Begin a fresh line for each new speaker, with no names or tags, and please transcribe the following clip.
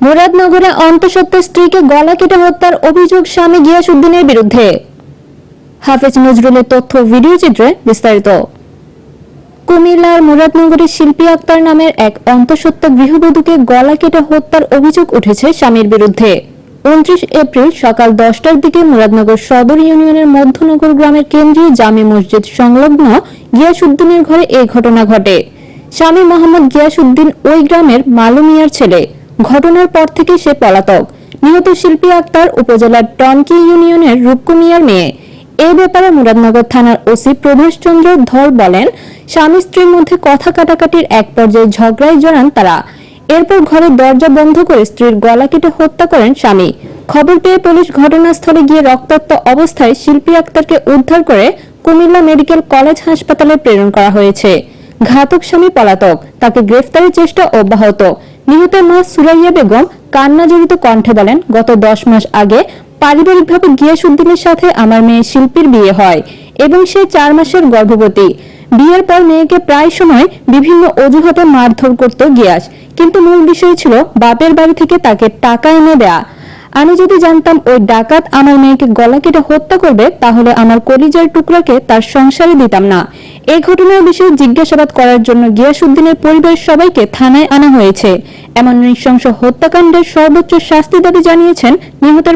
মুরাদনগরে অন্তঃসত্ত্বা স্ত্রীকে গলা কেটে হত্যার অভিযোগ স্বামী গিয়াসউদ্দিনের বিরুদ্ধে। হাফেজ নজরুলের তথ্য ভিডিও চিত্রে বিস্তারিত। কুমিল্লার মুরাদনগরের শিল্পী আক্তার নামের এক অন্তঃসত্ত্বা গৃহবধূকে গলা কেটে হত্যার অভিযোগ উঠেছে স্বামীর বিরুদ্ধে। 29 এপ্রিল সকাল 10টার দিকে মুরাদনগর সদর ইউনিয়নের মধ্যনগর গ্রামের কেন্দ্রীয় জামে মসজিদ সংলগ্ন গিয়াসউদ্দিনের ঘরে এই ঘটনা ঘটে। স্বামী মোহাম্মদ গিয়াসউদ্দিন ওই গ্রামের মালু মিয়ার ছেলে। ঘটনার পর থেকে সে পলাতক। নিহত শিল্পী আক্তার উপজেলার টনকি ইউনিয়নের রূপকু মিয়ার মেয়ে। এই ব্যাপারে মুরাদনগর থানার ওসি প্রভাস চন্দ্র ধর বলেন, স্বামী স্ত্রীর মধ্যে কথা কাটাকাটির এক পর্যায়ে ঝগড়ায় জড়ান তারা। এরপর ঘরের দরজা বন্ধ করে স্ত্রীর গলা কেটে হত্যা করেন স্বামী। খবর পেয়ে পুলিশ ঘটনাস্থলে গিয়ে রক্তাক্ত অবস্থায় শিল্পী আক্তারকে উদ্ধার করে কুমিল্লা মেডিকেল কলেজ হাসপাতালে প্রেরণ করা হয়েছে। ঘাতক স্বামী পলাতক, তাকে গ্রেফতারের চেষ্টা অব্যাহত। নিহতের মা সুরাইয়া বেগম কান্না জড়িত কণ্ঠে বলেন, গত 10 মাস আগে পারিবারিকভাবে গিয়াসউদ্দিনের সাথে আমার মেয়ে শিল্পীর বিয়ে হয় এবং সে 4 মাসের গর্ভবতী। বিয়ের পর মেয়েকে প্রায় সময় বিভিন্ন অজুহাতে মারধর করত গিয়াস, কিন্তু মূল বিষয় ছিল বাপের বাড়ি থেকে তাকে টাকা এনে দেয়া। আমি যদি জানতাম ওই ডাকাত আমার মেয়েকে গলা কেটে হত্যা করবে, তাহলে আমার কলিজার টুকরাকে তার সংসারে দিতাম না। এই ঘটনার বিষয়ে জিজ্ঞাসাবাদ করার জন্য গিয়াসউদ্দিনের পরিবারের সবাইকে থানায় আনা হয়েছে। এমন নৃশংস হত্যাকাণ্ডের সর্বোচ্চ শাস্তি দাবি জানিয়েছেন নিহতের